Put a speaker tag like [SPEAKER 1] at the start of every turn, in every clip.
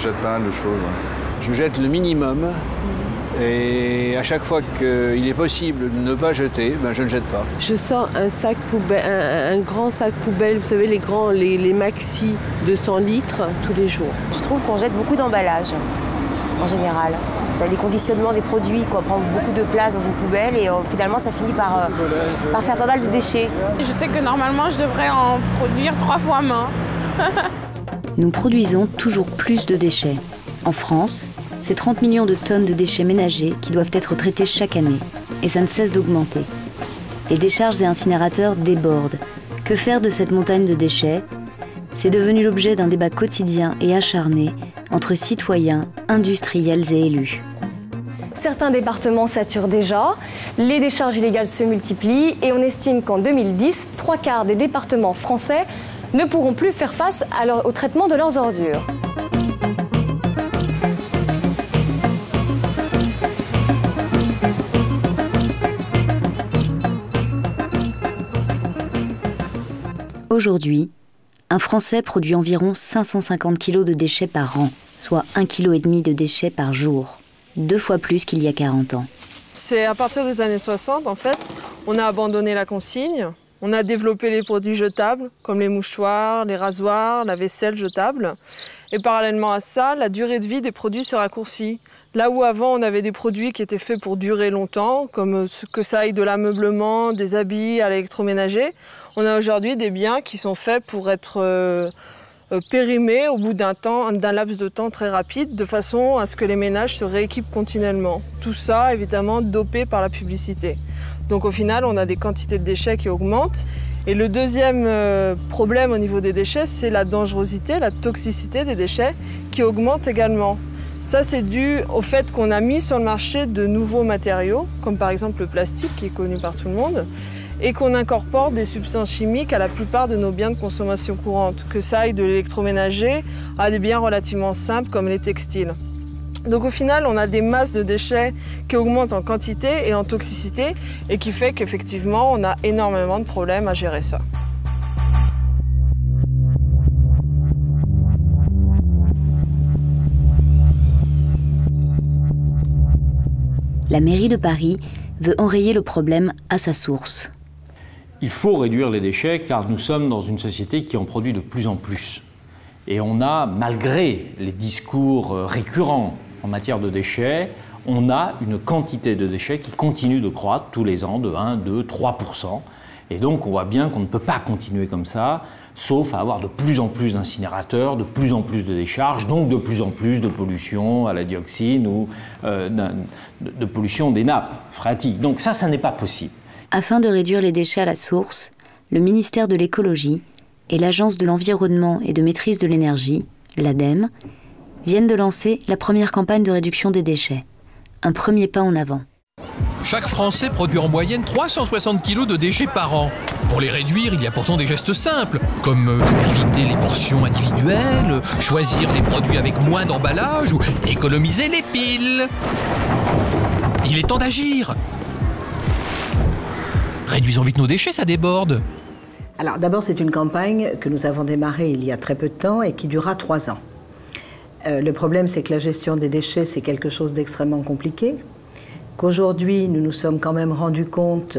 [SPEAKER 1] jette pas mal de choses.
[SPEAKER 2] Je jette le minimum. Et à chaque fois qu'il est possible de ne pas jeter, je ne jette pas.
[SPEAKER 3] Je sors un sac poubelle, un grand sac poubelle, vous savez, les maxi de 100 litres tous les jours.
[SPEAKER 4] Je trouve qu'on jette beaucoup d'emballages, en général. Les conditionnements des produits prennent beaucoup de place dans une poubelle et finalement ça finit par faire pas mal de déchets.
[SPEAKER 5] Je sais que normalement je devrais en produire 3 fois moins.
[SPEAKER 6] Nous produisons toujours plus de déchets. En France, c'est 30 millions de tonnes de déchets ménagers qui doivent être traités chaque année. Et ça ne cesse d'augmenter. Les décharges et incinérateurs débordent. Que faire de cette montagne de déchets ? C'est devenu l'objet d'un débat quotidien et acharné entre citoyens, industriels et élus.
[SPEAKER 7] Certains départements saturent déjà, les décharges illégales se multiplient et on estime qu'en 2010, 3/4 des départements français ne pourront plus faire face au traitement de leurs ordures.
[SPEAKER 6] Aujourd'hui, un Français produit environ 550 kg de déchets par an, soit 1,5 kg de déchets par jour, 2 fois plus qu'il y a 40 ans.
[SPEAKER 8] C'est à partir des années 60, en fait, on a abandonné la consigne, on a développé les produits jetables, comme les mouchoirs, les rasoirs, la vaisselle jetable. Et parallèlement à ça, la durée de vie des produits s'est raccourcie. Là où avant on avait des produits qui étaient faits pour durer longtemps, comme que ça aille de l'ameublement, des habits à l'électroménager, on a aujourd'hui des biens qui sont faits pour être périmés au bout d'un laps de temps très rapide, de façon à ce que les ménages se rééquipent continuellement. Tout ça, évidemment, dopé par la publicité. Donc au final, on a des quantités de déchets qui augmentent. Et le deuxième problème au niveau des déchets, c'est la dangerosité, la toxicité des déchets qui augmente également. Ça, c'est dû au fait qu'on a mis sur le marché de nouveaux matériaux, comme par exemple le plastique, qui est connu par tout le monde, et qu'on incorpore des substances chimiques à la plupart de nos biens de consommation courante, que ça aille de l'électroménager à des biens relativement simples comme les textiles. Donc au final, on a des masses de déchets qui augmentent en quantité et en toxicité, et qui fait qu'effectivement, on a énormément de problèmes à gérer ça.
[SPEAKER 6] La mairie de Paris veut enrayer le problème à sa source.
[SPEAKER 9] Il faut réduire les déchets car nous sommes dans une société qui en produit de plus en plus. Et on a, malgré les discours récurrents en matière de déchets, on a une quantité de déchets qui continue de croître tous les ans de 1, 2, 3%. Et donc on voit bien qu'on ne peut pas continuer comme ça, sauf à avoir de plus en plus d'incinérateurs, de plus en plus de décharges, donc de plus en plus de pollution à la dioxine ou de pollution des nappes phréatiques. Donc ça n'est pas possible.
[SPEAKER 6] Afin de réduire les déchets à la source, le ministère de l'écologie et l'Agence de l'environnement et de maîtrise de l'énergie, l'ADEME, viennent de lancer la première campagne de réduction des déchets. Un premier pas en avant.
[SPEAKER 10] Chaque Français produit en moyenne 360 kg de déchets par an. Pour les réduire, il y a pourtant des gestes simples, comme éviter les portions individuelles, choisir les produits avec moins d'emballage ou économiser les piles. Il est temps d'agir. Réduisons vite nos déchets, ça déborde.
[SPEAKER 11] Alors d'abord, c'est une campagne que nous avons démarrée il y a très peu de temps et qui durera 3 ans. Le problème, c'est que la gestion des déchets, c'est quelque chose d'extrêmement compliqué. Qu'aujourd'hui, nous nous sommes quand même rendus compte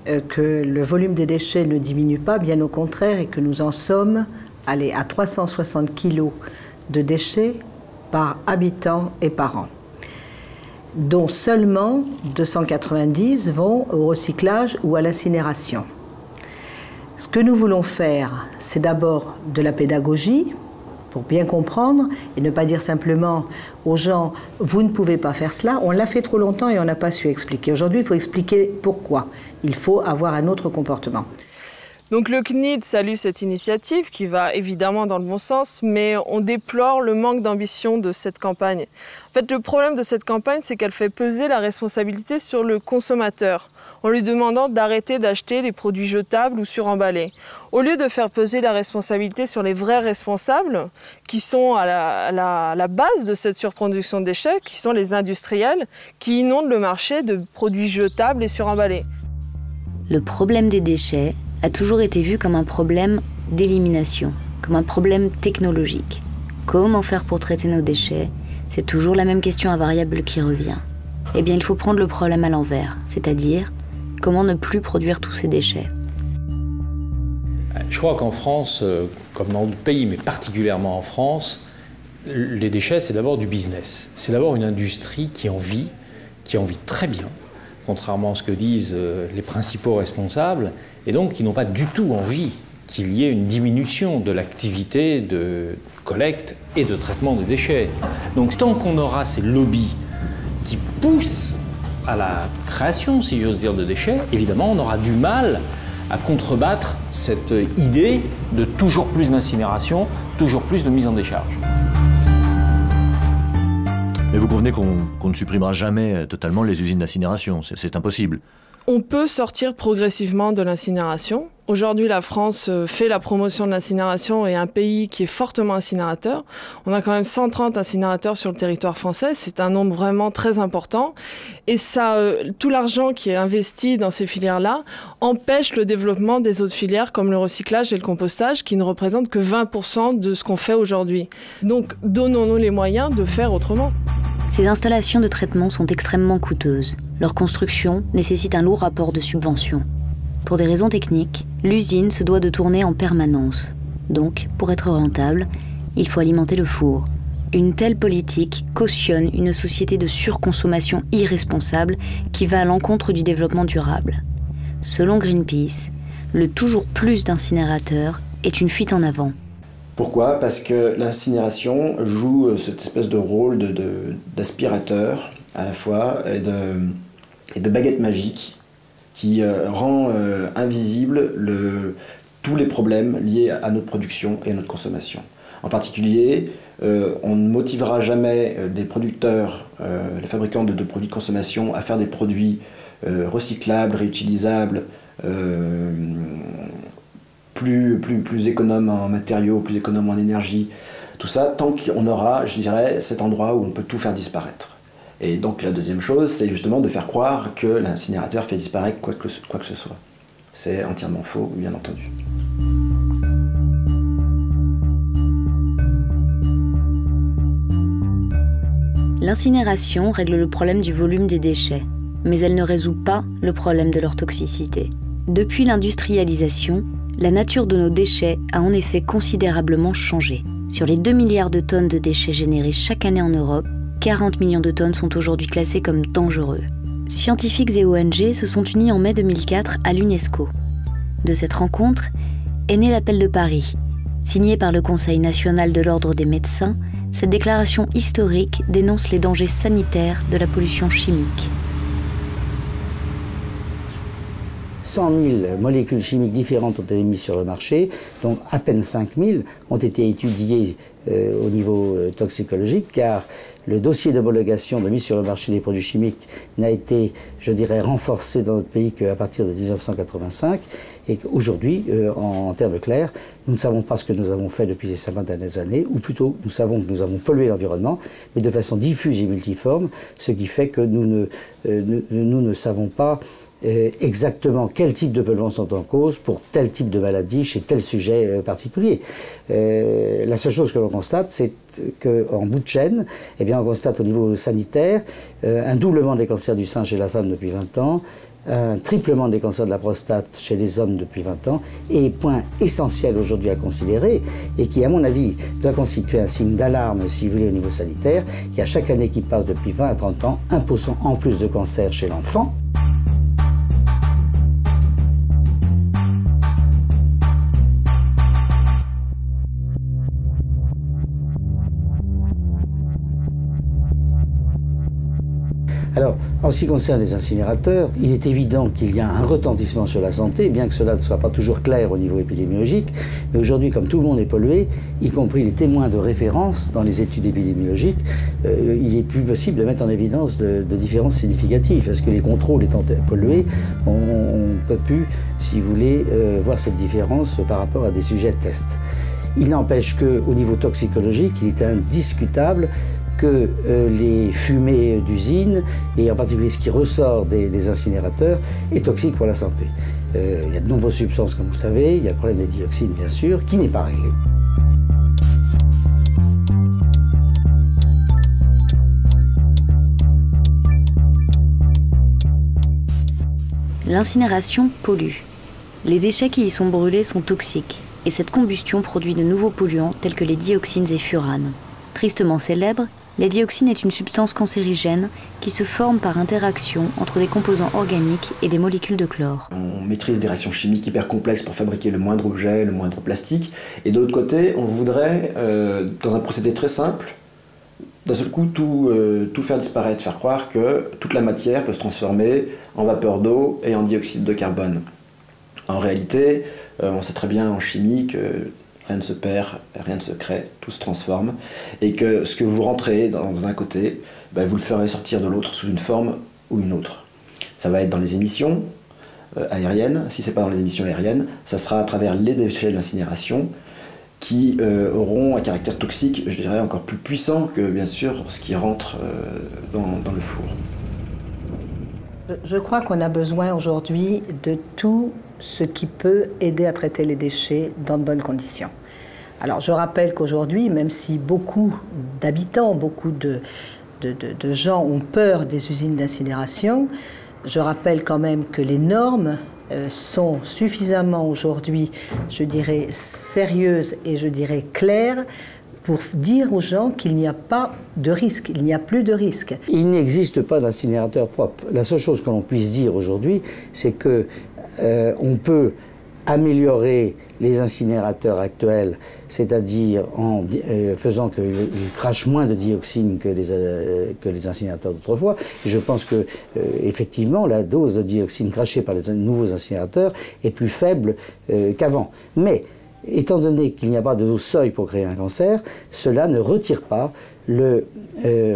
[SPEAKER 11] que le volume des déchets ne diminue pas, bien au contraire, et que nous en sommes à 360 kg de déchets par habitant et par an, dont seulement 290 vont au recyclage ou à l'incinération. Ce que nous voulons faire, c'est d'abord de la pédagogie, pour bien comprendre et ne pas dire simplement aux gens « vous ne pouvez pas faire cela », on l'a fait trop longtemps et on n'a pas su expliquer. Aujourd'hui, il faut expliquer pourquoi. Il faut avoir un autre comportement.
[SPEAKER 8] Donc le CNID salue cette initiative qui va évidemment dans le bon sens, mais on déplore le manque d'ambition de cette campagne. En fait, le problème de cette campagne, c'est qu'elle fait peser la responsabilité sur le consommateur, en lui demandant d'arrêter d'acheter les produits jetables ou suremballés. Au lieu de faire peser la responsabilité sur les vrais responsables, qui sont à la base de cette surproduction de déchets, qui sont les industriels, qui inondent le marché de produits jetables et suremballés.
[SPEAKER 6] Le problème des déchets a toujours été vu comme un problème d'élimination, comme un problème technologique. Comment faire pour traiter nos déchets? C'est toujours la même question invariable qui revient. Eh bien, il faut prendre le problème à l'envers, c'est-à-dire comment ne plus produire tous ces déchets.
[SPEAKER 9] Je crois qu'en France, comme dans d'autres pays, mais particulièrement en France, les déchets, c'est d'abord du business. C'est d'abord une industrie qui en vit très bien, contrairement à ce que disent les principaux responsables, et donc qui n'ont pas du tout envie qu'il y ait une diminution de l'activité de collecte et de traitement des déchets. Donc tant qu'on aura ces lobbies qui poussent à la création, si j'ose dire, de déchets, évidemment, on aura du mal à contrebattre cette idée de toujours plus d'incinération, toujours plus de mise en décharge.
[SPEAKER 1] Mais vous convenez qu'on ne supprimera jamais totalement les usines d'incinération, c'est impossible.
[SPEAKER 8] On peut sortir progressivement de l'incinération. Aujourd'hui, la France fait la promotion de l'incinération et est un pays qui est fortement incinérateur. On a quand même 130 incinérateurs sur le territoire français. C'est un nombre vraiment très important. Et ça, tout l'argent qui est investi dans ces filières-là empêche le développement des autres filières comme le recyclage et le compostage qui ne représentent que 20% de ce qu'on fait aujourd'hui. Donc, donnons-nous les moyens de faire autrement.
[SPEAKER 6] Ces installations de traitement sont extrêmement coûteuses. Leur construction nécessite un lourd rapport de subventions. Pour des raisons techniques, l'usine se doit de tourner en permanence. Donc, pour être rentable, il faut alimenter le four. Une telle politique cautionne une société de surconsommation irresponsable qui va à l'encontre du développement durable. Selon Greenpeace, le toujours plus d'incinérateurs est une fuite en avant.
[SPEAKER 12] Pourquoi? Parce que l'incinération joue cette espèce de rôle d'aspirateur à la fois et de baguette magique qui rend invisible tous les problèmes liés à notre production et à notre consommation. En particulier, on ne motivera jamais des producteurs, les fabricants de produits de consommation à faire des produits recyclables, réutilisables, plus économe en matériaux, plus économe en énergie, tout ça, tant qu'on aura, je dirais, cet endroit où on peut tout faire disparaître. Et donc la deuxième chose, c'est justement de faire croire que l'incinérateur fait disparaître quoi que ce soit. C'est entièrement faux, bien entendu.
[SPEAKER 6] L'incinération règle le problème du volume des déchets, mais elle ne résout pas le problème de leur toxicité. Depuis l'industrialisation, la nature de nos déchets a en effet considérablement changé. Sur les 2 milliards de tonnes de déchets générés chaque année en Europe, 40 millions de tonnes sont aujourd'hui classées comme dangereux. Scientifiques et ONG se sont unis en mai 2004 à l'UNESCO. De cette rencontre est né l'appel de Paris. Signé par le Conseil national de l'Ordre des médecins, cette déclaration historique dénonce les dangers sanitaires de la pollution chimique.
[SPEAKER 13] 100 000 molécules chimiques différentes ont été mises sur le marché, donc à peine 5 000 ont été étudiées au niveau toxicologique, car le dossier d'homologation de mise sur le marché des produits chimiques n'a été, je dirais, renforcé dans notre pays qu'à partir de 1985, et qu'aujourd'hui, en termes clairs, nous ne savons pas ce que nous avons fait depuis ces 50 dernières années, ou plutôt nous savons que nous avons pollué l'environnement, mais de façon diffuse et multiforme, ce qui fait que nous ne savons pas exactement quel type de polluants sont en cause pour tel type de maladie chez tel sujet particulier. La seule chose que l'on constate, c'est qu'en bout de chaîne, eh bien, on constate au niveau sanitaire un doublement des cancers du sein chez la femme depuis 20 ans, un triplement des cancers de la prostate chez les hommes depuis 20 ans, et point essentiel aujourd'hui à considérer, et qui à mon avis doit constituer un signe d'alarme, si vous voulez, au niveau sanitaire, il y a chaque année qui passe depuis 20 à 30 ans 1% en plus de cancer chez l'enfant. Alors, en ce qui concerne les incinérateurs, il est évident qu'il y a un retentissement sur la santé, bien que cela ne soit pas toujours clair au niveau épidémiologique. Mais aujourd'hui, comme tout le monde est pollué, y compris les témoins de référence dans les études épidémiologiques, il est plus possible de mettre en évidence de différences significatives, parce que les contrôles étant pollués, on ne peut plus, si vous voulez, voir cette différence par rapport à des sujets de test. Il n'empêche qu'au niveau toxicologique, il est indiscutable que les fumées d'usines, et en particulier ce qui ressort des incinérateurs, est toxique pour la santé. Il y a de nombreuses substances, comme vous savez, il y a le problème des dioxines, bien sûr, qui n'est pas réglé.
[SPEAKER 6] L'incinération pollue. Les déchets qui y sont brûlés sont toxiques, et cette combustion produit de nouveaux polluants tels que les dioxines et furanes. Tristement célèbre, la dioxine est une substance cancérigène qui se forme par interaction entre des composants organiques et des molécules de chlore.
[SPEAKER 12] On maîtrise des réactions chimiques hyper complexes pour fabriquer le moindre objet, le moindre plastique. Et de l'autre côté, on voudrait, dans un procédé très simple, d'un seul coup tout faire disparaître, faire croire que toute la matière peut se transformer en vapeur d'eau et en dioxyde de carbone. En réalité, on sait très bien en chimie que rien ne se perd, rien ne se crée, tout se transforme, et que ce que vous rentrez dans un côté, ben vous le ferez sortir de l'autre sous une forme ou une autre. Ça va être dans les émissions aériennes. Si ce n'est pas dans les émissions aériennes, ça sera à travers les déchets de l'incinération qui auront un caractère toxique, je dirais, encore plus puissant que, bien sûr, ce qui rentre dans le four.
[SPEAKER 11] Je crois qu'on a besoin aujourd'hui de tout ce qui peut aider à traiter les déchets dans de bonnes conditions. Alors je rappelle qu'aujourd'hui, même si beaucoup d'habitants, beaucoup de gens ont peur des usines d'incinération, je rappelle quand même que les normes sont suffisamment aujourd'hui, je dirais, sérieuses et je dirais claires pour dire aux gens qu'il n'y a pas de risque, il n'y a plus de risque.
[SPEAKER 13] Il n'existe pas d'incinérateur propre. La seule chose que l'on puisse dire aujourd'hui, c'est que on peut améliorer les incinérateurs actuels, c'est-à-dire en faisant qu'ils crachent moins de dioxine que les incinérateurs d'autrefois. Et je pense que effectivement, la dose de dioxine crachée par les nouveaux incinérateurs est plus faible qu'avant. Mais étant donné qu'il n'y a pas de dose seuil pour créer un cancer, cela ne retire pas le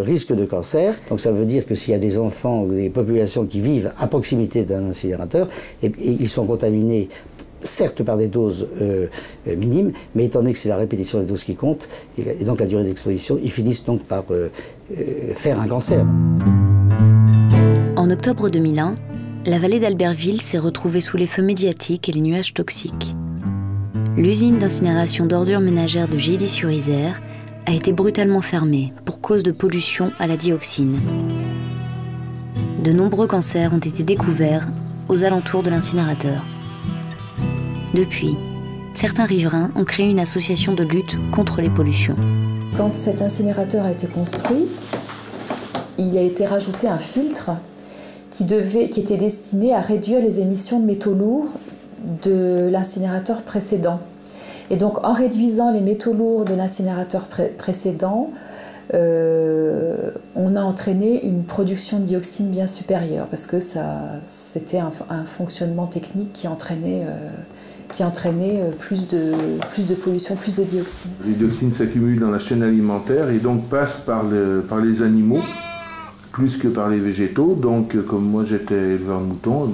[SPEAKER 13] risque de cancer. Donc ça veut dire que s'il y a des enfants ou des populations qui vivent à proximité d'un incinérateur, et ils sont contaminés certes par des doses minimes, mais étant donné que c'est la répétition des doses qui compte, et donc la durée d'exposition, ils finissent donc par faire un cancer.
[SPEAKER 6] En octobre 2001, la vallée d'Albertville s'est retrouvée sous les feux médiatiques et les nuages toxiques. L'usine d'incinération d'ordures ménagères de Gilly-sur-Isère a été brutalement fermée pour cause de pollution à la dioxine. De nombreux cancers ont été découverts aux alentours de l'incinérateur. Depuis, certains riverains ont créé une association de lutte contre les pollutions.
[SPEAKER 14] Quand cet incinérateur a été construit, il a été rajouté un filtre qui était destiné à réduire les émissions de métaux lourds de l'incinérateur précédent. Et donc en réduisant les métaux lourds de l'incinérateur précédent, on a entraîné une production de dioxine bien supérieure parce que c'était un fonctionnement technique qui entraînait plus de pollution, plus de dioxine.
[SPEAKER 15] Les dioxines s'accumulent dans la chaîne alimentaire et donc passent par les animaux plus que par les végétaux. Donc comme moi j'étais éleveur de moutons,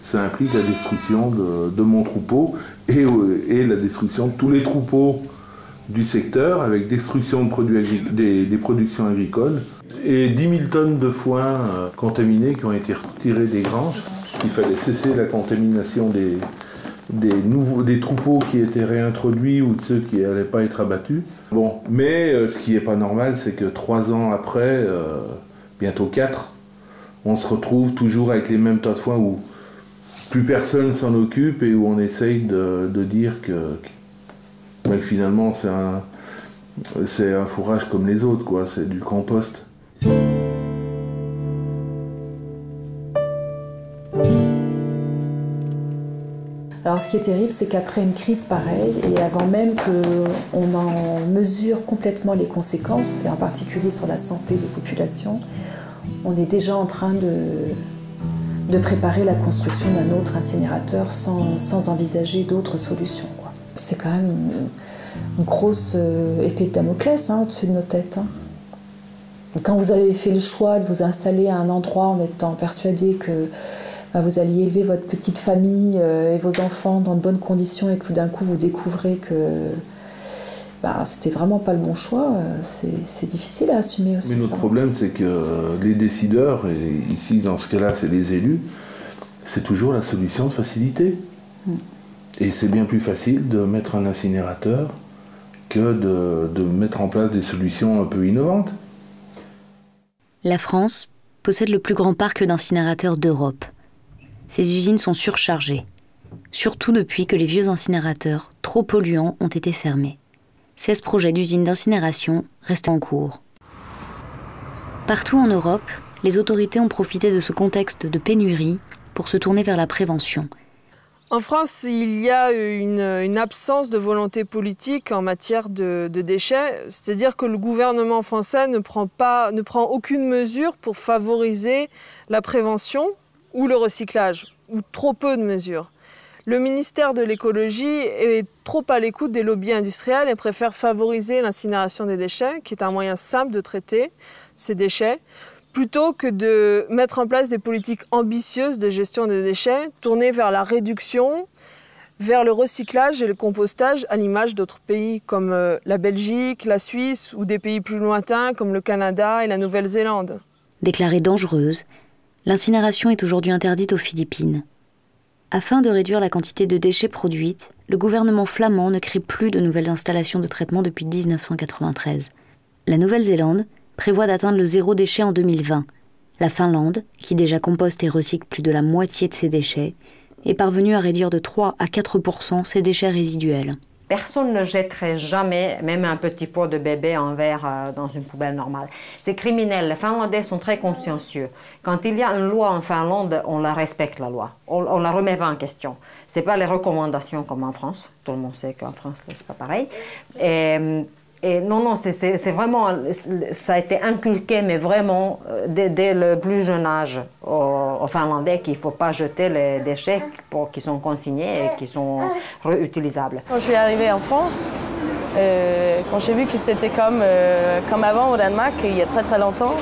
[SPEAKER 15] ça implique la destruction de mon troupeau et la destruction de tous les troupeaux du secteur avec destruction de produits des productions agricoles et 10 000 tonnes de foin contaminés qui ont été retirés des granges. Il fallait cesser la contamination des troupeaux qui étaient réintroduits ou de ceux qui n'allaient pas être abattus. Bon, mais ce qui n'est pas normal, c'est que 3 ans après, bientôt 4, on se retrouve toujours avec les mêmes tas de foin où plus personne s'en occupe et où on essaye de dire que finalement c'est un fourrage comme les autres, quoi, c'est du compost.
[SPEAKER 14] Alors ce qui est terrible, c'est qu'après une crise pareille, et avant même qu'on en mesure complètement les conséquences, et en particulier sur la santé des populations, on est déjà en train de préparer la construction d'un autre incinérateur sans envisager d'autres solutions, quoi. C'est quand même une grosse épée de Damoclès au-dessus de nos têtes. Quand vous avez fait le choix de vous installer à un endroit en étant persuadé que vous alliez élever votre petite famille et vos enfants dans de bonnes conditions et que tout d'un coup vous découvrez que c'était vraiment pas le bon choix, c'est difficile à assumer aussi.
[SPEAKER 15] Mais notre problème, c'est que les décideurs, et ici dans ce cas-là c'est les élus, c'est toujours la solution de facilité. Et c'est bien plus facile de mettre un incinérateur que de mettre en place des solutions un peu innovantes.
[SPEAKER 6] La France possède le plus grand parc d'incinérateurs d'Europe. ces usines sont surchargées, surtout depuis que les vieux incinérateurs, trop polluants, ont été fermés. 16 projets d'usines d'incinération restent en cours. Partout en Europe, les autorités ont profité de ce contexte de pénurie pour se tourner vers la prévention.
[SPEAKER 8] En France, il y a une absence de volonté politique en matière de déchets, c'est-à-dire que le gouvernement français ne prend aucune mesure pour favoriser la prévention ou le recyclage, ou trop peu de mesures. Le ministère de l'écologie est trop à l'écoute des lobbies industriels et préfère favoriser l'incinération des déchets, qui est un moyen simple de traiter ces déchets, plutôt que de mettre en place des politiques ambitieuses de gestion des déchets, tournées vers la réduction, vers le recyclage et le compostage, à l'image d'autres pays comme la Belgique, la Suisse ou des pays plus lointains comme le Canada et la Nouvelle-Zélande.
[SPEAKER 6] Déclarée dangereuse, l'incinération est aujourd'hui interdite aux Philippines. Afin de réduire la quantité de déchets produites, le gouvernement flamand ne crée plus de nouvelles installations de traitement depuis 1993. La Nouvelle-Zélande prévoit d'atteindre le zéro déchet en 2020. La Finlande, qui déjà composte et recycle plus de la moitié de ses déchets, est parvenue à réduire de 3 à 4% ses déchets résiduels.
[SPEAKER 16] Personne ne jetterait jamais, même un petit pot de bébé en verre dans une poubelle normale. C'est criminel. Les Finlandais sont très consciencieux. Quand il y a une loi en Finlande, on la respecte, la loi. On ne la remet pas en question. Ce n'est pas les recommandations comme en France. Tout le monde sait qu'en France, ce n'est pas pareil. Et non, c'est vraiment, ça a été inculqué, mais vraiment, dès le plus jeune âge aux Finlandais, qu'il ne faut pas jeter les déchets qui sont consignés et qui sont réutilisables.
[SPEAKER 17] Quand je suis arrivée en France, quand j'ai vu que c'était comme avant au Danemark, il y a très très longtemps,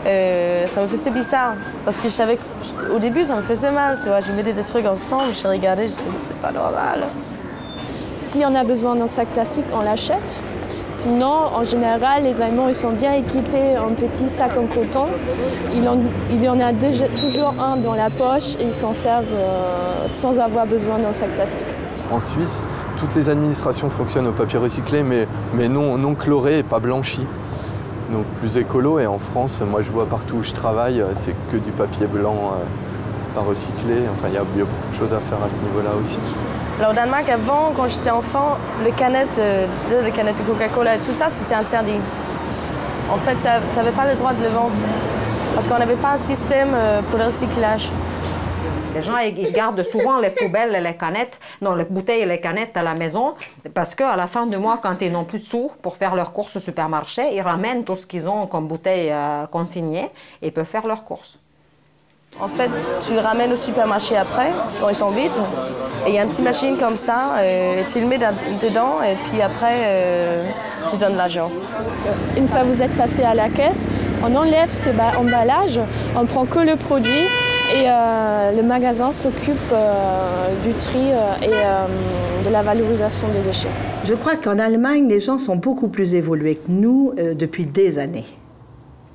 [SPEAKER 17] ça me faisait bizarre. Parce que je savais qu'au début, ça me faisait mal, tu vois. Je mettais des trucs ensemble, je regardais, je disais, c'est pas normal.
[SPEAKER 18] Si on a besoin d'un sac plastique, on l'achète. Sinon, en général, les Allemands ils sont bien équipés en petits sacs en coton. Il y en a toujours un dans la poche et ils s'en servent sans avoir besoin d'un sac plastique.
[SPEAKER 19] En Suisse, toutes les administrations fonctionnent au papier recyclé, mais non chloré et pas blanchi. Donc plus écolo. Et en France, moi je vois partout où je travaille, c'est que du papier blanc pas recyclé. Enfin, il y a beaucoup de choses à faire à ce niveau-là aussi.
[SPEAKER 17] Alors au Danemark, avant, quand j'étais enfant, les canettes de Coca-Cola et tout ça, c'était interdit. En fait, tu n'avais pas le droit de le vendre parce qu'on n'avait pas un système pour le recyclage.
[SPEAKER 16] Les gens ils gardent souvent les poubelles et les canettes, non, les bouteilles et les canettes à la maison parce qu'à la fin du mois, quand ils n'ont plus de sous pour faire leurs courses au supermarché, ils ramènent tout ce qu'ils ont comme bouteilles consignées et peuvent faire leurs courses.
[SPEAKER 17] En fait, tu le ramènes au supermarché après, quand ils sont vides. Et il y a une petite machine comme ça, et tu le mets dedans, et puis après, tu donnes l'argent.
[SPEAKER 18] Une fois que vous êtes passé à la caisse, on enlève ces emballages, on prend que le produit, et le magasin s'occupe du tri et de la valorisation des déchets.
[SPEAKER 11] Je crois qu'en Allemagne, les gens sont beaucoup plus évolués que nous depuis des années.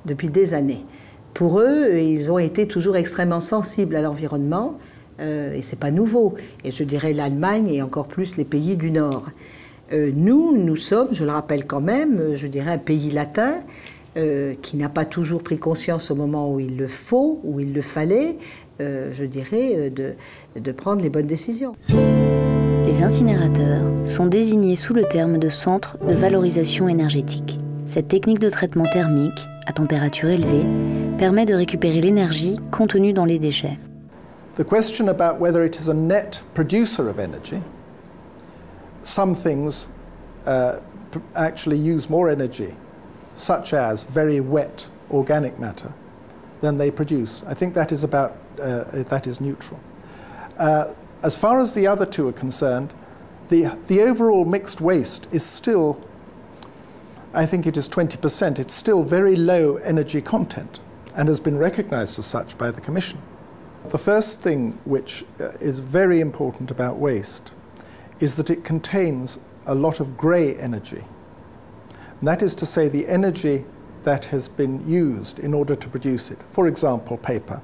[SPEAKER 11] Depuis des années. Pour eux, ils ont été toujours extrêmement sensibles à l'environnement, et ce n'est pas nouveau. Et je dirais l'Allemagne et encore plus les pays du Nord. Nous sommes, je le rappelle quand même, je dirais un pays latin qui n'a pas toujours pris conscience au moment où il le faut, où il le fallait, je dirais, de prendre les bonnes décisions.
[SPEAKER 6] Les incinérateurs sont désignés sous le terme de centre de valorisation énergétique. Cette technique de traitement thermique, à température élevée, permet de récupérer l'énergie contenue dans les déchets.
[SPEAKER 20] The question about whether it is a net producer of energy, some things actually use more energy, such as very wet organic matter, than they produce. I think that is that is neutral. As far as the other two are concerned, the overall mixed waste is still, I think it is 20%. It's still very low energy content and has been recognized as such by the Commission. The first thing which is very important about waste is that it contains a lot of grey energy. And that is to say the energy that has been used in order to produce it, for example paper,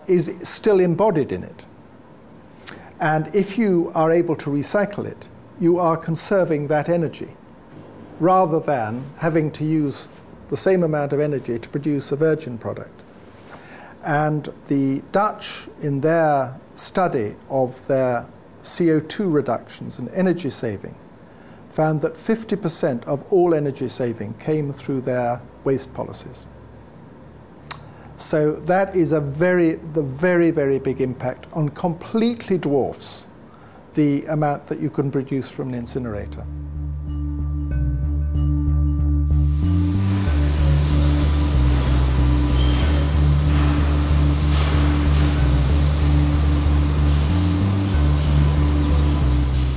[SPEAKER 20] is still embodied in it. And if you are able to recycle it, you are conserving that energy, rather than having to use the same amount of energy to produce a virgin product. And the Dutch, in their study of their CO2 reductions and energy saving, found that 50% of all energy saving came through their waste policies. So that is the very, very big impact on completely dwarfs the amount that you can produce from an incinerator.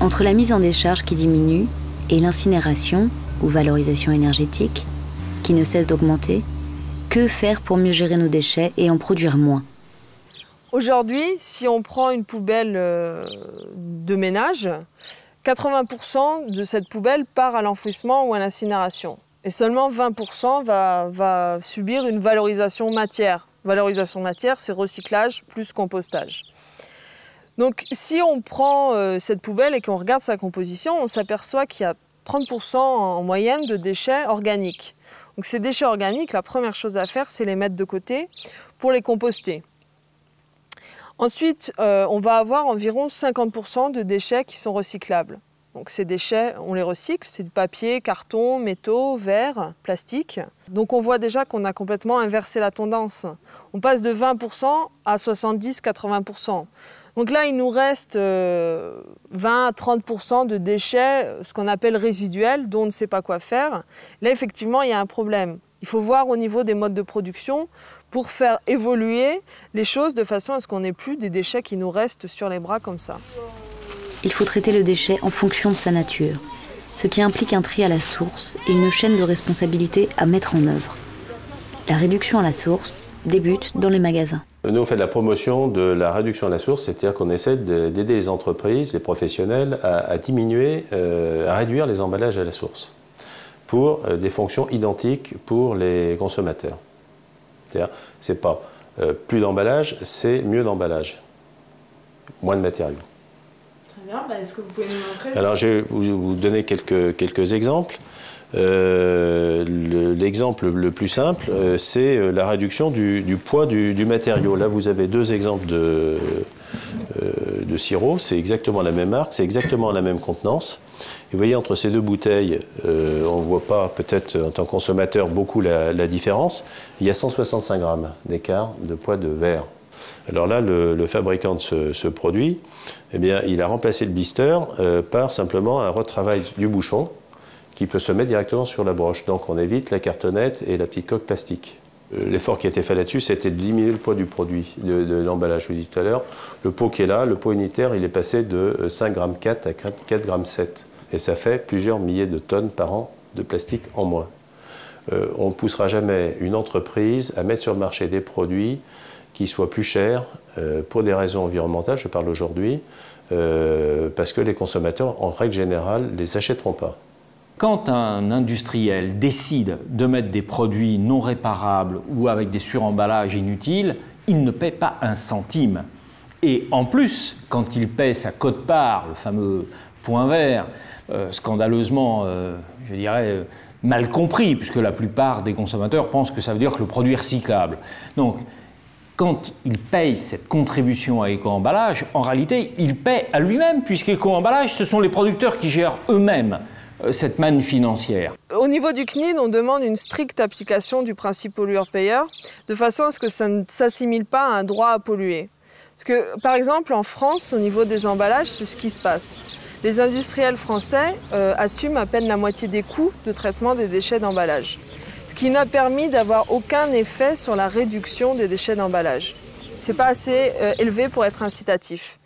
[SPEAKER 6] Entre la mise en décharge qui diminue et l'incinération, ou valorisation énergétique, qui ne cesse d'augmenter, que faire pour mieux gérer nos déchets et en produire moins?
[SPEAKER 8] Aujourd'hui, si on prend une poubelle de ménage, 80% de cette poubelle part à l'enfouissement ou à l'incinération. Et seulement 20% va subir une valorisation matière. Valorisation matière, c'est recyclage plus compostage. Donc si on prend cette poubelle et qu'on regarde sa composition, on s'aperçoit qu'il y a 30% en moyenne de déchets organiques. Donc ces déchets organiques, la première chose à faire, c'est les mettre de côté pour les composter. Ensuite, on va avoir environ 50% de déchets qui sont recyclables. Donc ces déchets, on les recycle, c'est du papier, carton, métaux, verre, plastique. Donc on voit déjà qu'on a complètement inversé la tendance. On passe de 20% à 70-80%. Donc là, il nous reste 20 à 30% de déchets, ce qu'on appelle résiduels, dont on ne sait pas quoi faire. Là, effectivement, il y a un problème. Il faut voir au niveau des modes de production pour faire évoluer les choses de façon à ce qu'on n'ait plus des déchets qui nous restent sur les bras comme ça.
[SPEAKER 6] Il faut traiter le déchet en fonction de sa nature, ce qui implique un tri à la source et une chaîne de responsabilité à mettre en œuvre. La réduction à la source débute dans les magasins.
[SPEAKER 21] Nous, on fait de la promotion de la réduction à la source, c'est-à-dire qu'on essaie d'aider les entreprises, les professionnels à diminuer, à réduire les emballages à la source pour des fonctions identiques pour les consommateurs. C'est-à-dire, c'est pas plus d'emballage, c'est mieux d'emballage, moins de matériaux.
[SPEAKER 8] Très bien, est-ce que vous pouvez nous montrer?
[SPEAKER 21] Alors, je vais vous donner quelques exemples. L'exemple le plus simple, c'est la réduction du poids du matériau. Là, vous avez deux exemples de sirop. C'est exactement la même marque, c'est exactement la même contenance. Et vous voyez, entre ces deux bouteilles, on ne voit pas, peut-être en tant que consommateur, beaucoup la différence. Il y a 165 grammes d'écart de poids de verre. Alors là, le fabricant de ce produit, eh bien, il a remplacé le blister par simplement un retravail du bouchon qui peut se mettre directement sur la broche. Donc on évite la cartonnette et la petite coque plastique. L'effort qui a été fait là-dessus, c'était de diminuer le poids du produit, de l'emballage. Je vous dis tout à l'heure, le pot qui est là, le pot unitaire, il est passé de 5,4 g à 4,7 g. Et ça fait plusieurs milliers de tonnes par an de plastique en moins. On ne poussera jamais une entreprise à mettre sur le marché des produits qui soient plus chers pour des raisons environnementales, je parle aujourd'hui, parce que les consommateurs, en règle générale, ne les achèteront pas.
[SPEAKER 9] Quand un industriel décide de mettre des produits non réparables ou avec des suremballages inutiles, il ne paie pas un centime. Et en plus, quand il paie sa quote-part, le fameux point vert, scandaleusement, je dirais, mal compris, puisque la plupart des consommateurs pensent que ça veut dire que le produit est recyclable. Donc, quand il paye cette contribution à Éco-emballage, en réalité, il paie à lui-même, puisqu'Éco-emballage, ce sont les producteurs qui gèrent eux-mêmes cette manne financière.
[SPEAKER 8] Au niveau du CNID, on demande une stricte application du principe pollueur-payeur, de façon à ce que ça ne s'assimile pas à un droit à polluer. Parce que, par exemple, en France, au niveau des emballages, c'est ce qui se passe. Les industriels français assument à peine la moitié des coûts de traitement des déchets d'emballage, ce qui n'a permis d'avoir aucun effet sur la réduction des déchets d'emballage. C'est pas assez élevé pour être incitatif.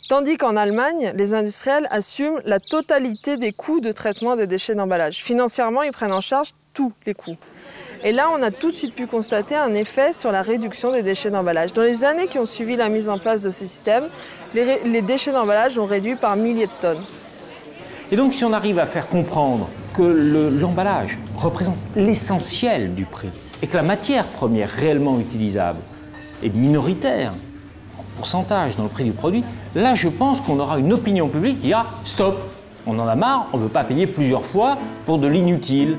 [SPEAKER 8] Tandis qu'en Allemagne, les industriels assument la totalité des coûts de traitement des déchets d'emballage. Financièrement, ils prennent en charge tous les coûts. Et là, on a tout de suite pu constater un effet sur la réduction des déchets d'emballage. Dans les années qui ont suivi la mise en place de ce système, les déchets d'emballage ont réduit par milliers de tonnes.
[SPEAKER 9] Et donc, si on arrive à faire comprendre que l'emballage représente l'essentiel du prix et que la matière première réellement utilisable est minoritaire, pourcentage dans le prix du produit, là je pense qu'on aura une opinion publique qui dira stop, on en a marre, on ne veut pas payer plusieurs fois pour de l'inutile.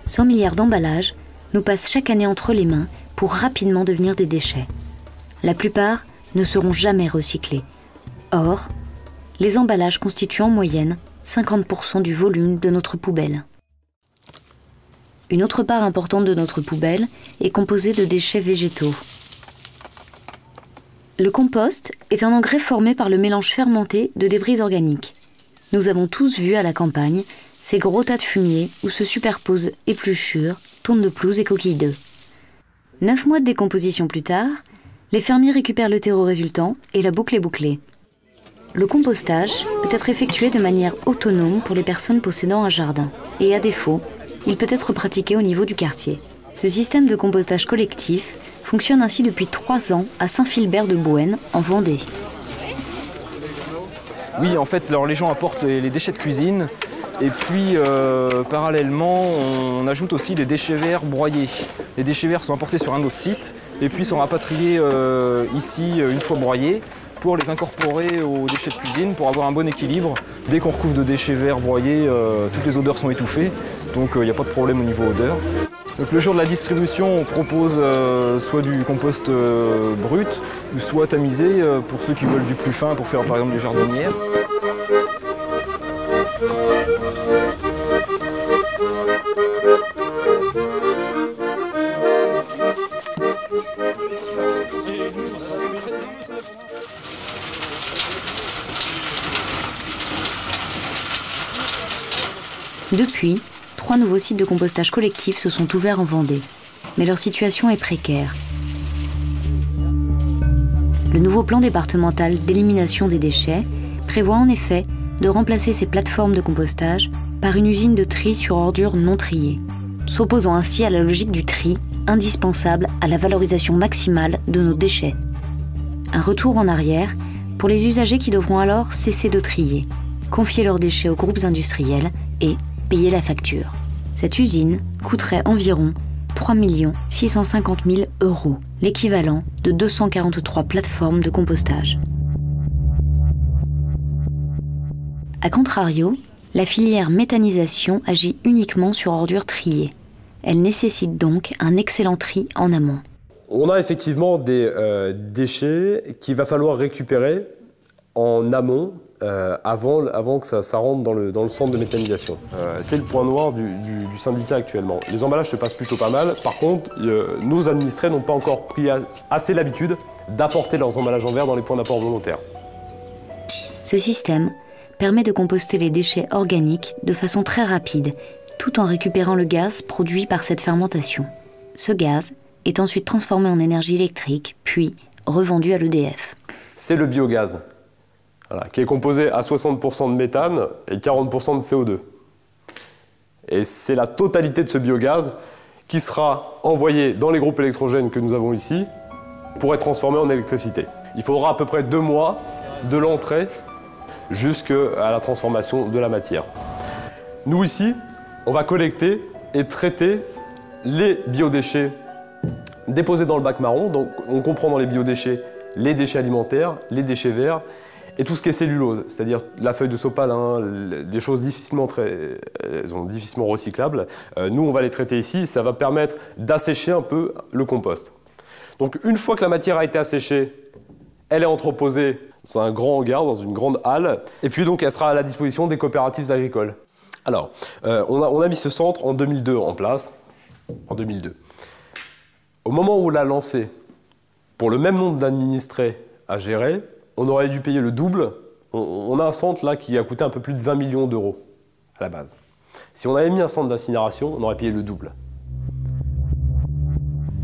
[SPEAKER 6] 100 milliards d'emballages nous passent chaque année entre les mains pour rapidement devenir des déchets. La plupart ne seront jamais recyclés. Or, les emballages constituent en moyenne 50% du volume de notre poubelle. Une autre part importante de notre poubelle est composée de déchets végétaux. Le compost est un engrais formé par le mélange fermenté de débris organiques. Nous avons tous vu à la campagne ces gros tas de fumier où se superposent épluchures, tournes de pelouse et coquilles d'œufs. 9 mois de décomposition plus tard, les fermiers récupèrent le terreau résultant et la boucle est bouclée. Le compostage peut être effectué de manière autonome pour les personnes possédant un jardin et à défaut, il peut être pratiqué au niveau du quartier. Ce système de compostage collectif fonctionne ainsi depuis 3 ans à Saint-Philbert-de-Bouenne, en Vendée.
[SPEAKER 2] Oui, en fait, alors les gens apportent les déchets de cuisine et puis parallèlement, on ajoute aussi des déchets verts broyés. Les déchets verts sont apportés sur un autre site et puis sont rapatriés ici une fois broyés pour les incorporer aux déchets de cuisine pour avoir un bon équilibre. Dès qu'on recouvre de déchets verts broyés, toutes les odeurs sont étouffées, donc il n'y a pas de problème au niveau odeur. Donc, le jour de la distribution, on propose soit du compost brut, soit tamisé pour ceux qui veulent du plus fin pour faire par exemple des jardinières.
[SPEAKER 6] Depuis, 3 nouveaux sites de compostage collectif se sont ouverts en Vendée, mais leur situation est précaire. Le nouveau plan départemental d'élimination des déchets prévoit en effet de remplacer ces plateformes de compostage par une usine de tri sur ordures non triées, s'opposant ainsi à la logique du tri indispensable à la valorisation maximale de nos déchets. Un retour en arrière pour les usagers qui devront alors cesser de trier, confier leurs déchets aux groupes industriels et payer la facture. Cette usine coûterait environ 3 650 000 €, l'équivalent de 243 plateformes de compostage. A contrario, la filière méthanisation agit uniquement sur ordures triées. Elle nécessite donc un excellent tri en amont.
[SPEAKER 22] On a effectivement des déchets qu'il va falloir récupérer en amont avant que ça rentre dans le centre de méthanisation. C'est le point noir du syndicat actuellement. Les emballages se passent plutôt pas mal. Par contre, nos administrés n'ont pas encore pris assez l'habitude d'apporter leurs emballages en verre dans les points d'apport volontaires.
[SPEAKER 6] Ce système permet de composter les déchets organiques de façon très rapide, tout en récupérant le gaz produit par cette fermentation. Ce gaz est ensuite transformé en énergie électrique, puis revendu à l'EDF.
[SPEAKER 22] C'est le biogaz, voilà, qui est composé à 60% de méthane et 40% de CO2. Et c'est la totalité de ce biogaz qui sera envoyé dans les groupes électrogènes que nous avons ici pour être transformé en électricité. Il faudra à peu près 2 mois de l'entrée jusqu'à la transformation de la matière. Nous ici, on va collecter et traiter les biodéchets déposés dans le bac marron. Donc on comprend dans les biodéchets les déchets alimentaires, les déchets verts et tout ce qui est cellulose, c'est-à-dire la feuille de sopalin, des choses difficilement recyclables. Nous, on va les traiter ici, ça va permettre d'assécher un peu le compost. Donc une fois que la matière a été asséchée, elle est entreposée dans un grand hangar, dans une grande halle, et puis donc elle sera à la disposition des coopératives agricoles. Alors, on a mis ce centre en 2002 en place, en 2002. Au moment où on l'a lancé, pour le même nombre d'administrés à gérer, on aurait dû payer le double. On a un centre là qui a coûté un peu plus de 20 millions d'euros à la base. Si on avait mis un centre d'incinération, on aurait payé le double.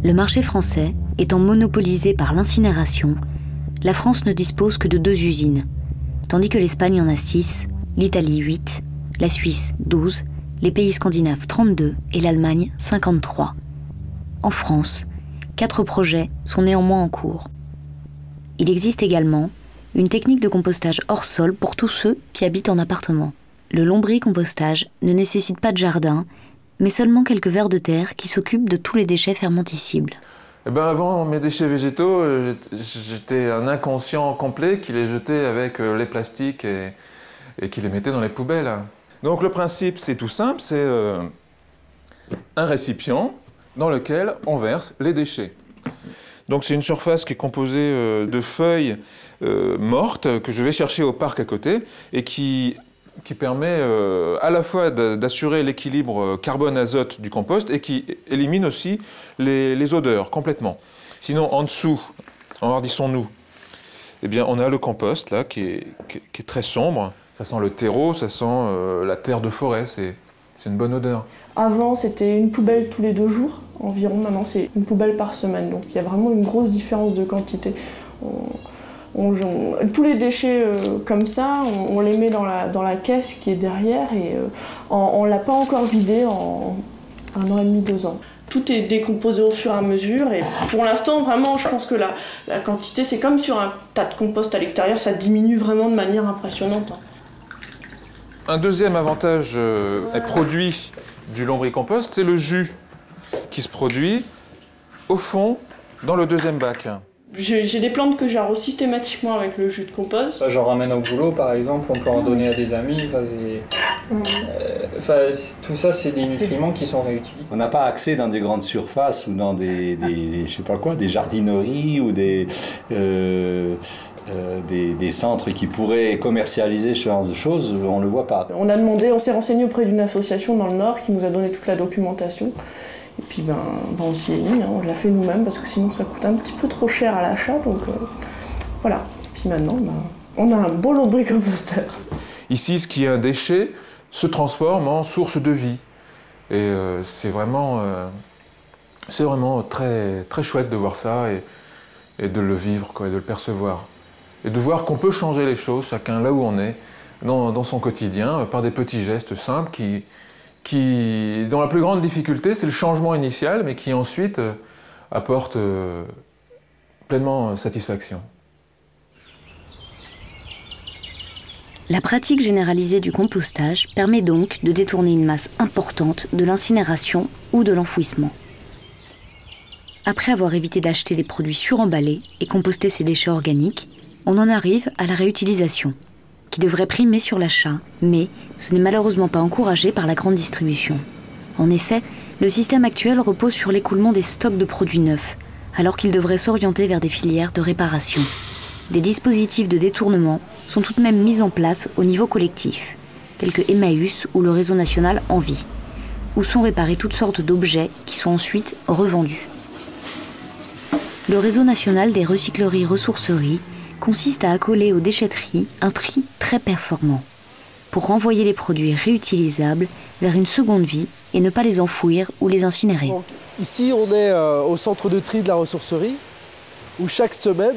[SPEAKER 6] Le marché français étant monopolisé par l'incinération, la France ne dispose que de 2 usines, tandis que l'Espagne en a 6, l'Italie 8, la Suisse 12, les pays scandinaves 32 et l'Allemagne 53. En France, 4 projets sont néanmoins en cours. Il existe également une technique de compostage hors sol pour tous ceux qui habitent en appartement. Le lombricompostage ne nécessite pas de jardin, mais seulement quelques vers de terre qui s'occupent de tous les déchets fermentescibles.
[SPEAKER 23] Eh ben avant mes déchets végétaux, j'étais un inconscient complet qui les jetait avec les plastiques et qui les mettait dans les poubelles. Donc le principe c'est tout simple, c'est un récipient dans lequel on verse les déchets. Donc c'est une surface qui est composée de feuilles mortes que je vais chercher au parc à côté et qui permet à la fois d'assurer l'équilibre carbone-azote du compost et qui élimine aussi les odeurs complètement. Sinon, en dessous, enhardissons-nous, eh bien, on a le compost là qui est très sombre. Ça sent le terreau, ça sent la terre de forêt, c'est une bonne odeur.
[SPEAKER 18] Avant, c'était une poubelle tous les 2 jours environ. Maintenant, c'est une poubelle par semaine. Donc, il y a vraiment une grosse différence de quantité. Tous les déchets comme ça, on les met dans la caisse qui est derrière et on ne l'a pas encore vidé en 1 an et demi, 2 ans. Tout est décomposé au fur et à mesure et pour l'instant, vraiment, je pense que la quantité, c'est comme sur un tas de compost à l'extérieur, ça diminue vraiment de manière impressionnante.
[SPEAKER 23] Un deuxième avantage produit du lombricompost, c'est le jus qui se produit au fond dans le deuxième bac.
[SPEAKER 18] J'ai des plantes que j'arrose systématiquement avec le jus de compost.
[SPEAKER 3] J'en ramène au boulot par exemple, on peut en donner à des amis. Tout ça, c'est des nutriments qui sont réutilisés.
[SPEAKER 4] On n'a pas accès dans des grandes surfaces ou dans des je sais pas quoi, des jardineries ou des centres qui pourraient commercialiser ce genre de choses, on ne le voit pas.
[SPEAKER 18] On s'est renseigné auprès d'une association dans le Nord qui nous a donné toute la documentation. Et puis on s'y est mis, on l'a fait nous-mêmes parce que sinon ça coûte un petit peu trop cher à l'achat. Donc voilà. Puis maintenant, on a un beau lombricomposteur.
[SPEAKER 23] Ici, ce qui est un déchet se transforme en source de vie. Et c'est vraiment très, très chouette de voir ça et de le vivre, quoi, et de le percevoir. Et de voir qu'on peut changer les choses, chacun là où on est, dans son quotidien, par des petits gestes simples dont la plus grande difficulté, c'est le changement initial, mais qui ensuite apporte pleinement satisfaction.
[SPEAKER 6] La pratique généralisée du compostage permet donc de détourner une masse importante de l'incinération ou de l'enfouissement. Après avoir évité d'acheter des produits suremballés et composter ces déchets organiques, on en arrive à la réutilisation, qui devrait primer sur l'achat, mais ce n'est malheureusement pas encouragé par la grande distribution. En effet, le système actuel repose sur l'écoulement des stocks de produits neufs, alors qu'il devrait s'orienter vers des filières de réparation. Des dispositifs de détournement sont tout de même mis en place au niveau collectif, tels que Emmaüs ou le réseau national Envie, où sont réparés toutes sortes d'objets qui sont ensuite revendus. Le réseau national des recycleries-ressourceries consiste à accoler aux déchetteries un tri très performant, pour renvoyer les produits réutilisables vers une seconde vie et ne pas les enfouir ou les incinérer.
[SPEAKER 5] Donc, ici, on est au centre de tri de la ressourcerie, où chaque semaine,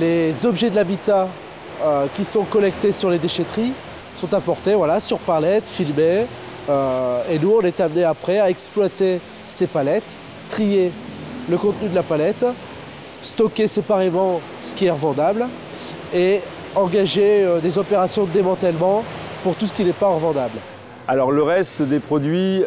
[SPEAKER 5] les objets de l'habitat qui sont collectés sur les déchetteries sont apportés sur palettes, filmés, et nous, on est amené après à exploiter ces palettes, trier le contenu de la palette, stocker séparément ce qui est revendable et engager des opérations de démantèlement pour tout ce qui n'est pas revendable.
[SPEAKER 24] Alors le reste des produits,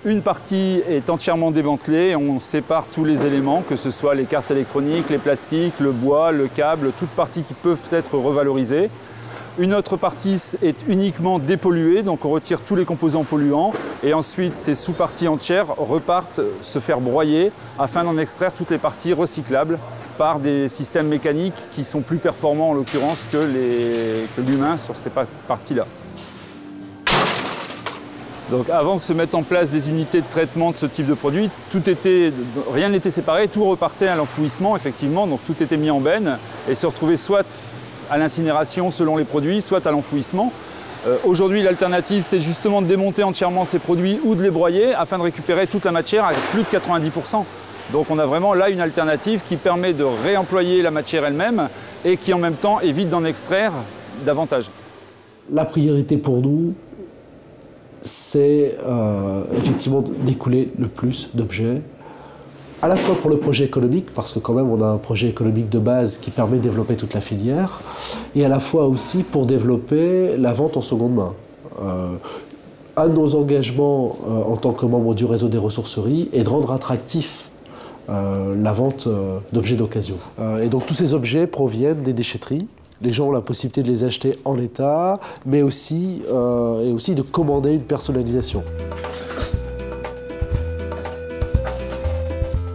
[SPEAKER 24] une partie est entièrement démantelée, on sépare tous les éléments, que ce soit les cartes électroniques, les plastiques, le bois, le câble, toutes parties qui peuvent être revalorisées. Une autre partie est uniquement dépolluée, donc on retire tous les composants polluants et ensuite ces sous-parties entières repartent se faire broyer afin d'en extraire toutes les parties recyclables par des systèmes mécaniques qui sont plus performants en l'occurrence que l'humain sur ces parties-là. Donc avant que se mettent en place des unités de traitement de ce type de produit, rien n'était séparé, tout repartait à l'enfouissement effectivement, donc tout était mis en benne et se retrouvait soit à l'incinération selon les produits, soit à l'enfouissement. Aujourd'hui, l'alternative, c'est justement de démonter entièrement ces produits ou de les broyer afin de récupérer toute la matière à plus de 90%. Donc on a vraiment là une alternative qui permet de réemployer la matière elle-même et qui en même temps évite d'en extraire davantage.
[SPEAKER 5] La priorité pour nous, c'est effectivement d'écouler le plus d'objets, à la fois pour le projet économique, parce que quand même on a un projet économique de base qui permet de développer toute la filière, et à la fois aussi pour développer la vente en seconde main. Un de nos engagements en tant que membre du réseau des ressourceries est de rendre attractif la vente d'objets d'occasion. Et donc tous ces objets proviennent des déchetteries. Les gens ont la possibilité de les acheter en l'état, mais aussi de commander une personnalisation.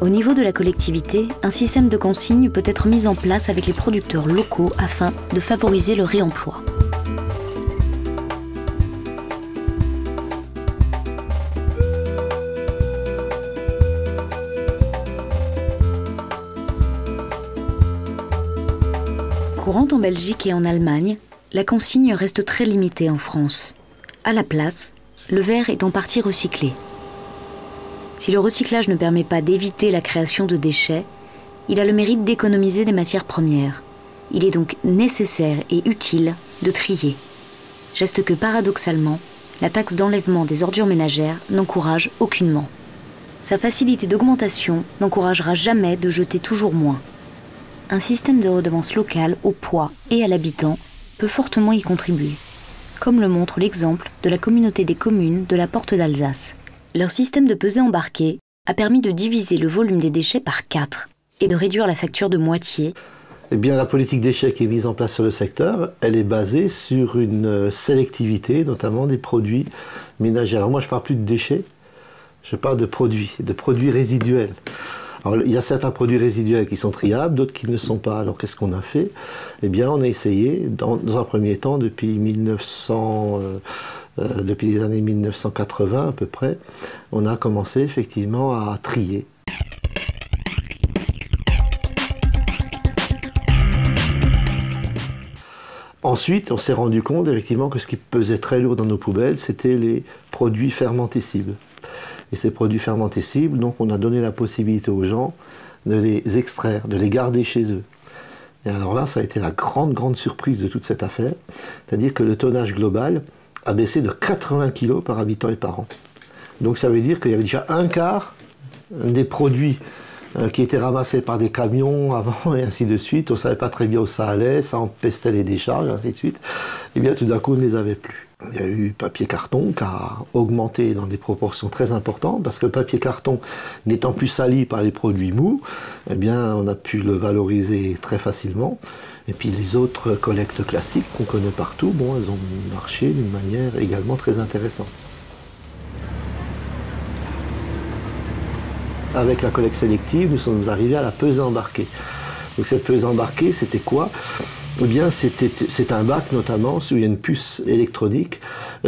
[SPEAKER 6] Au niveau de la collectivité, un système de consigne peut être mis en place avec les producteurs locaux afin de favoriser le réemploi. Courante en Belgique et en Allemagne, la consigne reste très limitée en France. À la place, le verre est en partie recyclé. Si le recyclage ne permet pas d'éviter la création de déchets, il a le mérite d'économiser des matières premières. Il est donc nécessaire et utile de trier. Geste que paradoxalement, la taxe d'enlèvement des ordures ménagères n'encourage aucunement. Sa facilité d'augmentation n'encouragera jamais de jeter toujours moins. Un système de redevance locale au poids et à l'habitant peut fortement y contribuer, comme le montre l'exemple de la communauté des communes de la Porte d'Alsace. Leur système de pesée embarquée a permis de diviser le volume des déchets par 4 et de réduire la facture de moitié.
[SPEAKER 5] Eh bien, la politique déchets qui est mise en place sur le secteur, elle est basée sur une sélectivité, notamment des produits ménagers. Alors moi, je ne parle plus de déchets, je parle de produits résiduels. Alors, il y a certains produits résiduels qui sont triables, d'autres qui ne sont pas. Alors, qu'est-ce qu'on a fait? Eh bien, on a essayé, dans un premier temps, depuis les années 1980 à peu près, on a commencé effectivement à trier. Ensuite, on s'est rendu compte effectivement que ce qui pesait très lourd dans nos poubelles, c'était les produits fermentescibles. Et ces produits fermentescibles, donc on a donné la possibilité aux gens de les extraire, de les garder chez eux. Et alors là, ça a été la grande surprise de toute cette affaire, c'est-à-dire que le tonnage global a baissé de 80 kg par habitant et par an. Donc ça veut dire qu'il y avait déjà un quart des produits qui étaient ramassés par des camions avant et ainsi de suite. On ne savait pas très bien où ça allait, ça empestait les décharges et ainsi de suite. Et bien tout d'un coup, on ne les avait plus. Il y a eu papier-carton qui a augmenté dans des proportions très importantes parce que le papier-carton n'étant plus sali par les produits mous, eh bien on a pu le valoriser très facilement. Et puis les autres collectes classiques qu'on connaît partout, bon, elles ont marché d'une manière également très intéressante. Avec la collecte sélective, nous sommes arrivés à la pesée embarquée. Donc cette pesée embarquée, c'était quoi? Eh bien, c'est un bac notamment où il y a une puce électronique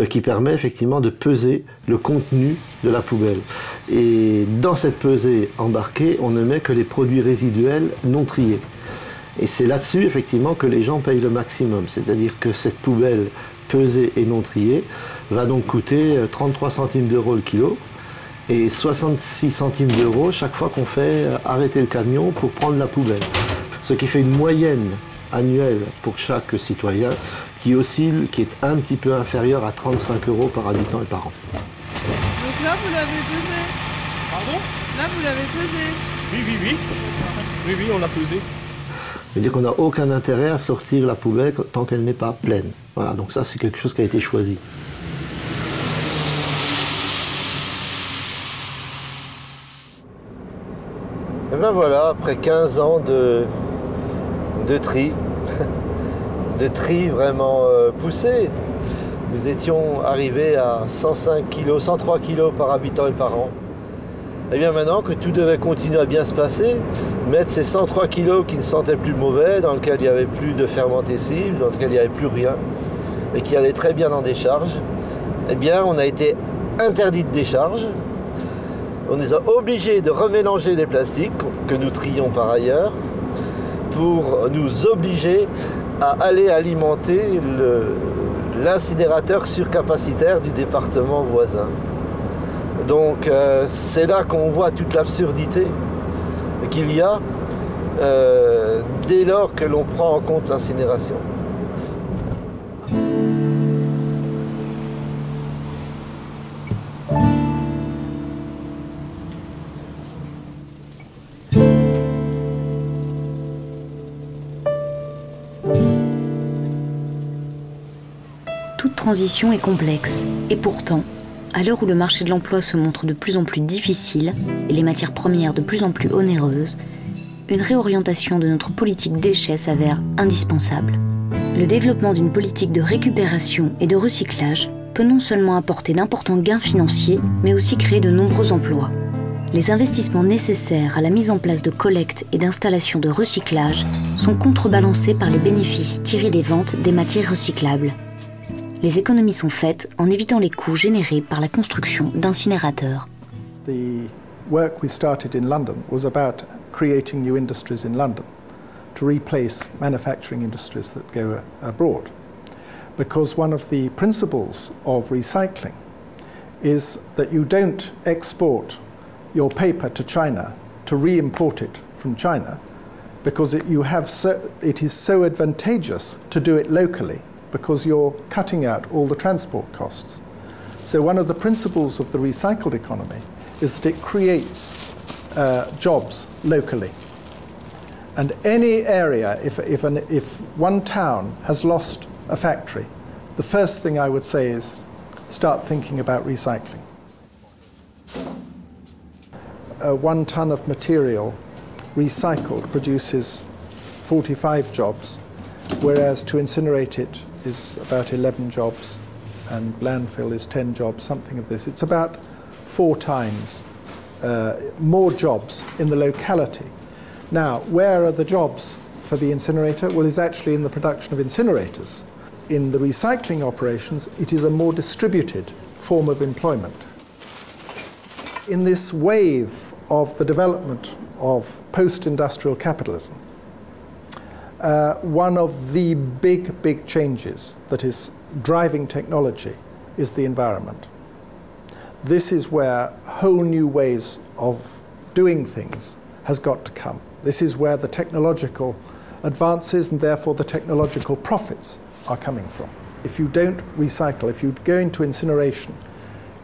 [SPEAKER 5] qui permet effectivement de peser le contenu de la poubelle. Et dans cette pesée embarquée, on ne met que les produits résiduels non triés. Et c'est là-dessus effectivement que les gens payent le maximum. C'est-à-dire que cette poubelle pesée et non triée va donc coûter 33 centimes d'euros le kilo et 66 centimes d'euros chaque fois qu'on fait arrêter le camion pour prendre la poubelle. Ce qui fait une moyenne annuelle pour chaque citoyen qui oscille, qui est un petit peu inférieur à 35 euros par habitant et par an.
[SPEAKER 8] Donc là, vous l'avez pesé?
[SPEAKER 1] Pardon?
[SPEAKER 8] Là, vous l'avez pesé?
[SPEAKER 1] Oui, on l'a pesé.
[SPEAKER 5] Ça veut dire qu'on n'a aucun intérêt à sortir la poubelle tant qu'elle n'est pas pleine. Voilà, donc ça c'est quelque chose qui a été choisi. Et ben voilà, après 15 ans de tri, de tri vraiment poussé, nous étions arrivés à 105 kg, 103 kg par habitant et par an. Et bien maintenant que tout devait continuer à bien se passer, mettre ces 103 kg qui ne sentaient plus mauvais, dans lequel il n'y avait plus de fermentescibles, dans lequel il n'y avait plus rien, et qui allaient très bien en décharge, eh bien on a été interdit de décharge. On nous a obligés de remélanger des plastiques que nous trions par ailleurs pour nous obliger à aller alimenter l'incinérateur surcapacitaire du département voisin. Donc c'est là qu'on voit toute l'absurdité qu'il y a dès lors que l'on prend en compte l'incinération.
[SPEAKER 6] Toute transition est complexe et pourtant, à l'heure où le marché de l'emploi se montre de plus en plus difficile et les matières premières de plus en plus onéreuses, une réorientation de notre politique déchets s'avère indispensable. Le développement d'une politique de récupération et de recyclage peut non seulement apporter d'importants gains financiers, mais aussi créer de nombreux emplois. Les investissements nécessaires à la mise en place de collectes et d'installations de recyclage sont contrebalancés par les bénéfices tirés des ventes des matières recyclables. Les économies sont faites en évitant les coûts générés par la construction d'incinérateurs.
[SPEAKER 20] The work we started in London was about creating new industries in London to replace manufacturing industries that go abroad. Because one of the principles of recycling is that you don't export your paper to China to re-import it from China, because it is so advantageous to do it locally because you're cutting out all the transport costs. So one of the principles of the recycled economy is that it creates jobs locally. And any area, if one town has lost a factory, the first thing I would say is start thinking about recycling. 1 ton of material recycled produces 45 jobs, whereas to incinerate it is about 11 jobs, and landfill is 10 jobs, something of this. It's about 4 times more jobs in the locality. Now, where are the jobs for the incinerator? Well, it's actually in the production of incinerators. In the recycling operations, it is a more distributed form of employment. In this wave of the development of post-industrial capitalism, one of the big changes that is driving technology is the environment. This is where whole new ways of doing things has got to come. This is where the technological advances and therefore the technological profits are coming from. If you don't recycle, if you go into incineration,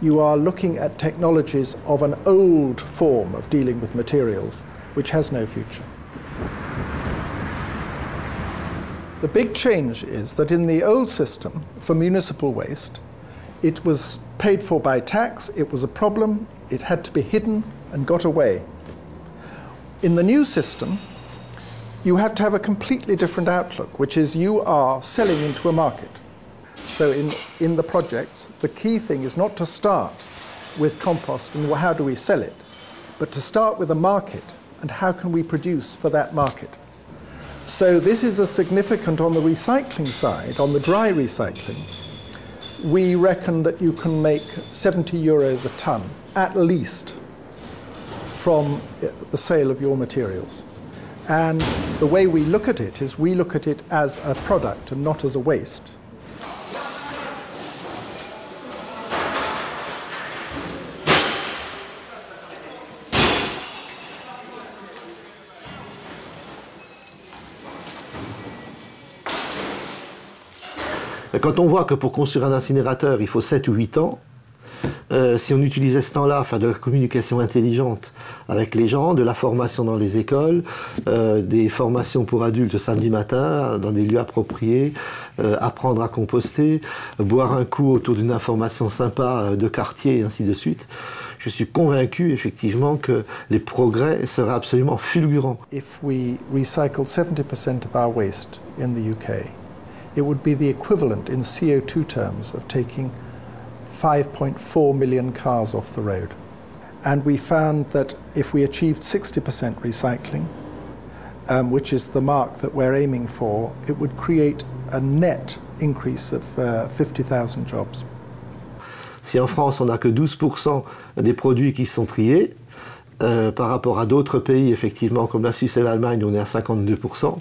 [SPEAKER 20] you are looking at technologies of an old form of dealing with materials, which has no future. The big change is that in the old system for municipal waste, it was paid for by tax, it was a problem, it had to be hidden and got away. In the new system, you have to have a completely different outlook, which is you are selling into a market. So in the projects, the key thing is not to start with compost and how do we sell it, but to start with a market and how can we produce for that market. So this is a significant on the recycling side, on the dry recycling. We reckon that you can make 70 euros a ton, at least, from the sale of your materials. And the way we look at it is we look at it as a product and not as a waste.
[SPEAKER 5] Quand on voit que pour construire un incinérateur, il faut 7 ou 8 ans, si on utilisait ce temps-là, faire de la communication intelligente avec les gens, de la formation dans les écoles, des formations pour adultes samedi matin, dans des lieux appropriés, apprendre à composter, boire un coup autour d'une information sympa de quartier et ainsi de suite, je suis convaincu effectivement que les progrès seraient absolument fulgurants.
[SPEAKER 20] If we recycled 70% of our waste in the UK, it would be the equivalent in CO2 terms of taking 5.4 million cars off the road. And we found that if we achieved 60% recycling, which is the mark that we're aiming for, it would create a net increase of 50,000 jobs.
[SPEAKER 5] Si en France on n'a que 12% des produits qui sont triés, par rapport à d'autres pays, effectivement, comme la Suisse et l'Allemagne, on est à 52%,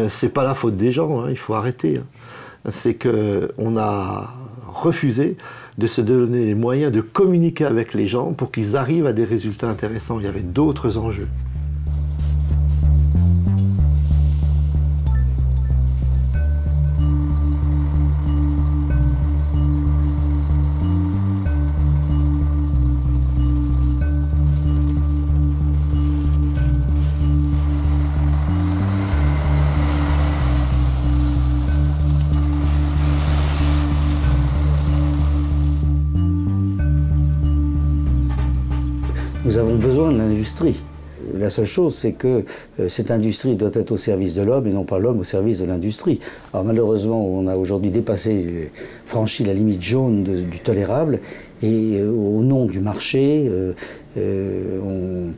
[SPEAKER 5] c'est pas la faute des gens, hein, il faut arrêter. Hein. C'est qu'on a refusé de se donner les moyens de communiquer avec les gens pour qu'ils arrivent à des résultats intéressants. Il y avait d'autres enjeux.
[SPEAKER 7] Nous avons besoin de l'industrie. La seule chose, c'est que cette industrie doit être au service de l'homme et non pas l'homme au service de l'industrie. Alors malheureusement, on a aujourd'hui franchi la limite jaune du tolérable Et au nom du marché, on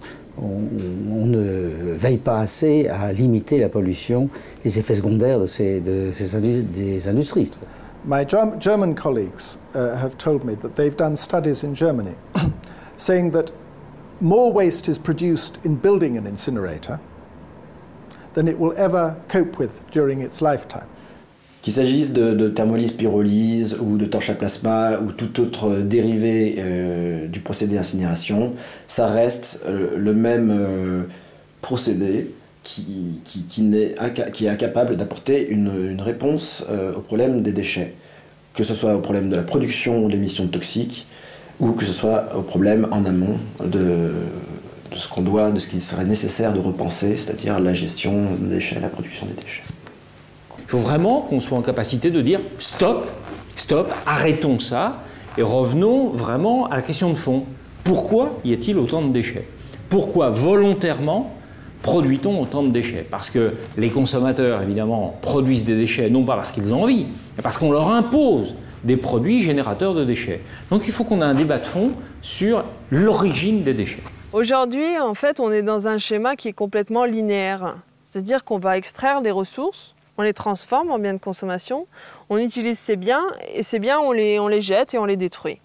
[SPEAKER 7] ne veille pas assez à limiter la pollution, les effets secondaires des industries.
[SPEAKER 20] My German colleagues have told me that they've done studies in Germany saying that more waste is produced in building an incinerator than it will ever cope with during its lifetime.
[SPEAKER 10] Qu'il s'agisse de thermolyse, pyrolyse ou de torche à plasma ou tout autre dérivé du procédé d'incinération, ça reste le même procédé qui est incapable d'apporter une réponse au problème des déchets, que ce soit au problème de la production d'émissions toxiques ou que ce soit au problème en amont de ce qu'il serait nécessaire de repenser, c'est-à-dire la gestion des déchets, la production des déchets.
[SPEAKER 9] Il faut vraiment qu'on soit en capacité de dire stop, stop, arrêtons ça et revenons vraiment à la question de fond. Pourquoi y a-t-il autant de déchets? Pourquoi volontairement produit-on autant de déchets? Parce que les consommateurs, évidemment, produisent des déchets non pas parce qu'ils ont envie, mais parce qu'on leur impose des produits générateurs de déchets. Donc il faut qu'on ait un débat de fond sur l'origine des déchets.
[SPEAKER 8] Aujourd'hui, en fait, on est dans un schéma qui est complètement linéaire. C'est-à-dire qu'on va extraire des ressources, on les transforme en biens de consommation, on utilise ces biens, et ces biens, on les jette et on les détruit.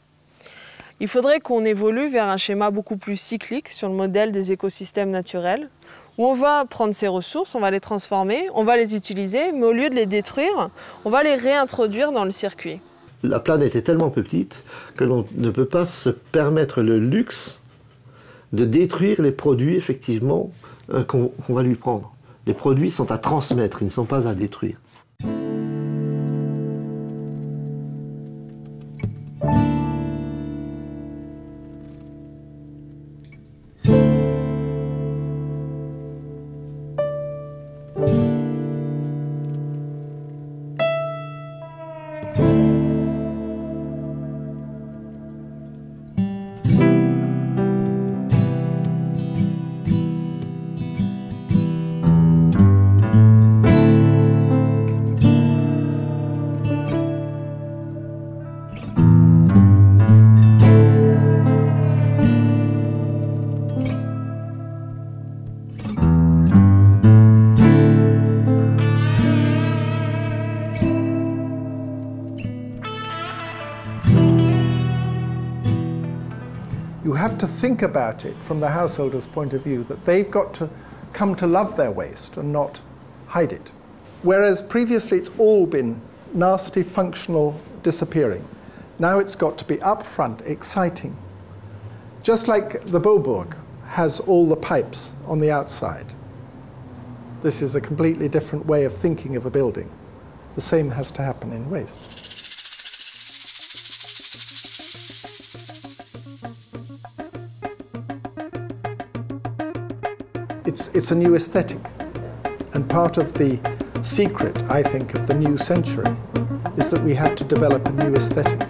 [SPEAKER 8] Il faudrait qu'on évolue vers un schéma beaucoup plus cyclique sur le modèle des écosystèmes naturels, où on va prendre ces ressources, on va les transformer, on va les utiliser, mais au lieu de les détruire, on va les réintroduire dans le circuit.
[SPEAKER 12] La planète est tellement petite que l'on ne peut pas se permettre le luxe de détruire les produits, effectivement, qu'on va lui prendre. Les produits sont à transmettre, ils ne sont pas à détruire.
[SPEAKER 20] You have to think about it from the householder's point of view, that they've got to come to love their waste and not hide it. Whereas previously it's all been nasty, functional, disappearing. Now it's got to be upfront, exciting. Just like the Beaubourg has all the pipes on the outside. This is a completely different way of thinking of a building. The same has to happen in waste. It's a new aesthetic, and part of the secret, I think, of the new century is that we have to develop a new aesthetic.